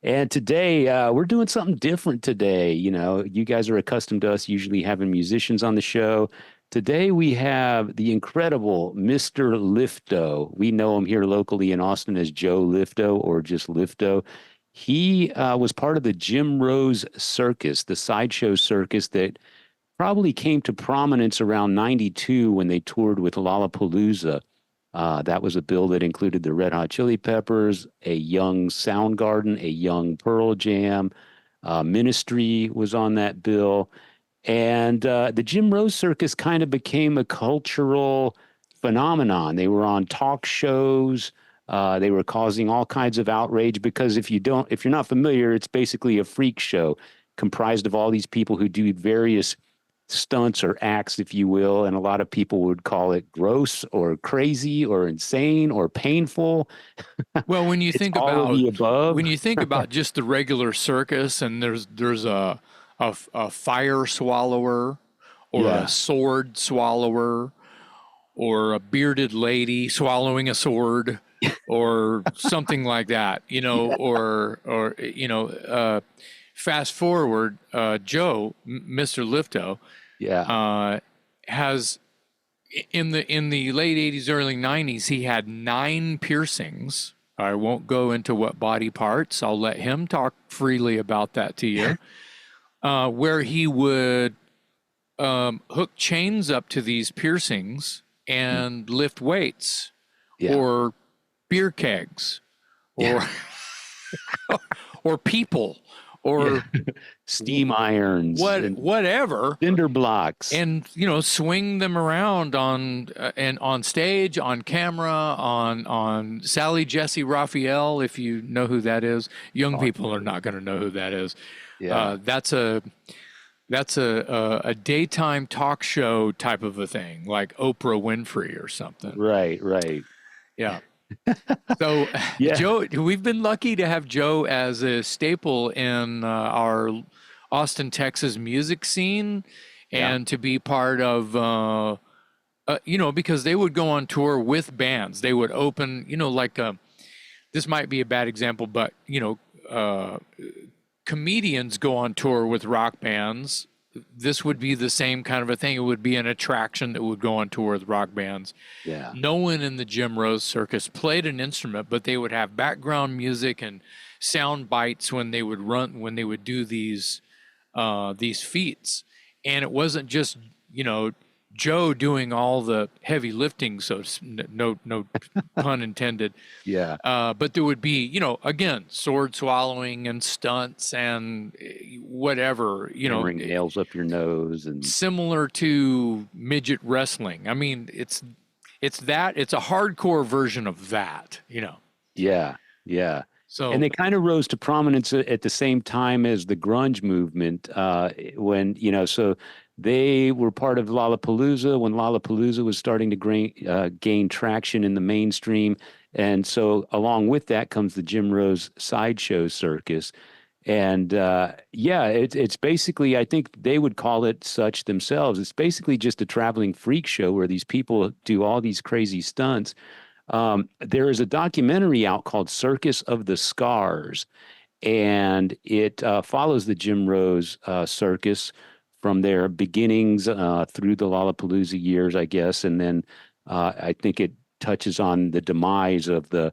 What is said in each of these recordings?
And today, we're doing something different today. You know, you guys are accustomed to us usually having musicians on the show. Today, we have the incredible Mr. Lifto. We know him here locally in Austin as Joe Lifto or just Lifto. He was part of the Jim Rose Circus, the sideshow circus that probably came to prominence around 92 when they toured with Lollapalooza. That was a bill that included the Red Hot Chili Peppers, a young Soundgarden, a young Pearl Jam. Ministry was on that bill. And the Jim Rose Circus kind of became a cultural phenomenon. They were on talk shows. They were causing all kinds of outrage because if you're not familiar, it's basically a freak show comprised of all these people who do various stunts or acts, if you will, and a lot of people would call it gross or crazy or insane or painful. Well, when you It's think all of about the above. just the regular circus, and there's a fire swallower, or a Yeah, sword swallower, or a bearded lady swallowing a sword, or something like that, yeah, or fast forward, Mr. Lifto, yeah, uh, has in the late 80s, early 90s, he had 9 piercings. I won't go into what body parts. I'll let him talk freely about that to you. Where he would hook chains up to these piercings and lift weights, yeah, or beer kegs, yeah, or or people, yeah. or Steam irons and whatever, cinder blocks. and swing them around on stage, on camera, on Sally Jesse Raphael, if you know who that is. Young Oh, people are not going to know who that is. yeah, That's a daytime talk show type of a thing, like Oprah Winfrey or something. right, right. Yeah. So, Yeah, Joe, we've been lucky to have Joe as a staple in our Austin, Texas music scene, yeah, and to be part of, because they would go on tour with bands. They would open, this might be a bad example, but, comedians go on tour with rock bands. This would be the same kind of a thing. It would be an attraction that would go on tour with rock bands. yeah, No one in the Jim Rose Circus played an instrument, but they would have background music and sound bites when they would do these feats. And it wasn't just, Joe doing all the heavy lifting, so no pun intended. yeah. But there would be, again, sword swallowing and stunts and whatever, Hammering nails up your nose and similar to midget wrestling. I mean, it's a hardcore version of that. yeah, yeah. And So they kind of rose to prominence at the same time as the grunge movement. So they were part of Lollapalooza when Lollapalooza was starting to gain traction in the mainstream. And so along with that comes the Jim Rose sideshow circus. And it's basically, I think they would call it such themselves. It's basically just a traveling freak show where these people do all these crazy stunts. There is a documentary out called Circus of the Scars, and it follows the Jim Rose Circus from their beginnings through the Lollapalooza years, I guess, and then I think it touches on the demise of the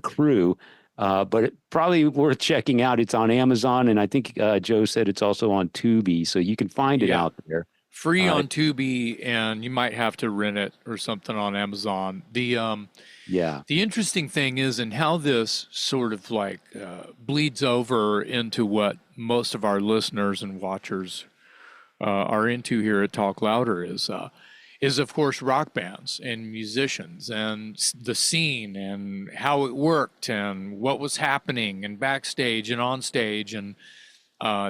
crew. But it probably worth checking out. It's on Amazon, and I think Joe said it's also on Tubi, so you can find it yeah, out there. free Uh, on Tubi, and you might have to rent it or something on Amazon. yeah, The interesting thing is, and how this sort of like bleeds over into what most of our listeners and watchers are into here at Talk Louder is of course rock bands and musicians and the scene and how it worked and what was happening and backstage and on stage, and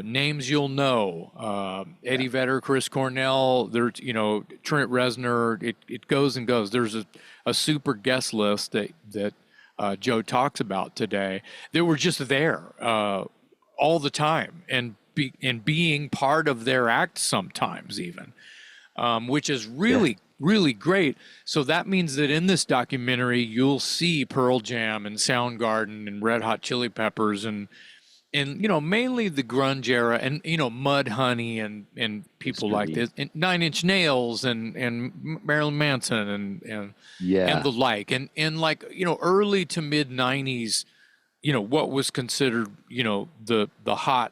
names you'll know, yeah, Eddie Vedder, Chris Cornell, there's, Trent Reznor. It goes and goes. There's a super guest list that Joe talks about today. They were just there all the time, and being part of their act sometimes even, which is yeah, really, really great. So that means that in this documentary, you'll see Pearl Jam and Soundgarden and Red Hot Chili Peppers and and mainly the grunge era, and Mudhoney and people Mr. like Lee. this, and Nine Inch Nails and Marilyn Manson and Yeah. the like, and like early to mid '90s, what was considered the hot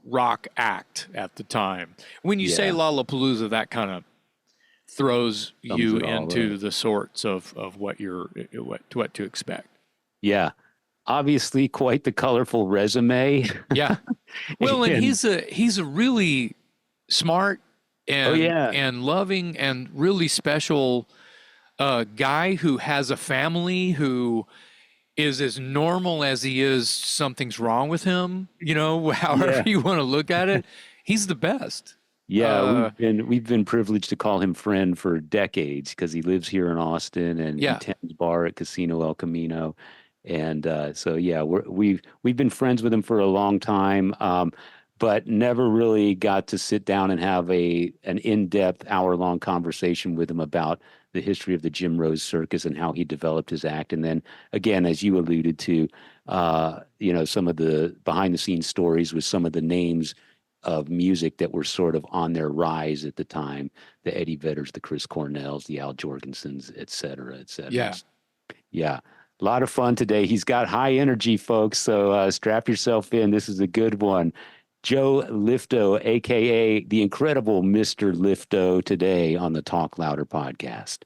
rock act at the time. When you say Yeah. Lollapalooza, that kind of throws Sums you it all into up. the sorts of what to expect. Yeah. Obviously, quite the colorful resume. Yeah. Well, and And he's a really smart oh, yeah. and loving and really special guy who has a family, who is as normal as he is something's wrong with him, however Yeah. you want to look at it. He's the best. Yeah, Uh, we've been privileged to call him friend for decades because he lives here in Austin and he yeah, tends bar at Casino El Camino, and so yeah, we've been friends with him for a long time, but never really got to sit down and have an in-depth hour-long conversation with him about the history of the Jim Rose Circus and how he developed his act, and then again, as you alluded to, some of the behind-the-scenes stories with some of the names of music that were sort of on their rise at the time, the Eddie Vedders, the Chris Cornells, the Al Jorgensens, et cetera, et cetera. yeah. Yeah, a lot of fun today. He's got high energy, folks, so strap yourself in. This is a good one. Joe Lifto, aka the incredible Mr. Lifto, today on the Talk Louder podcast.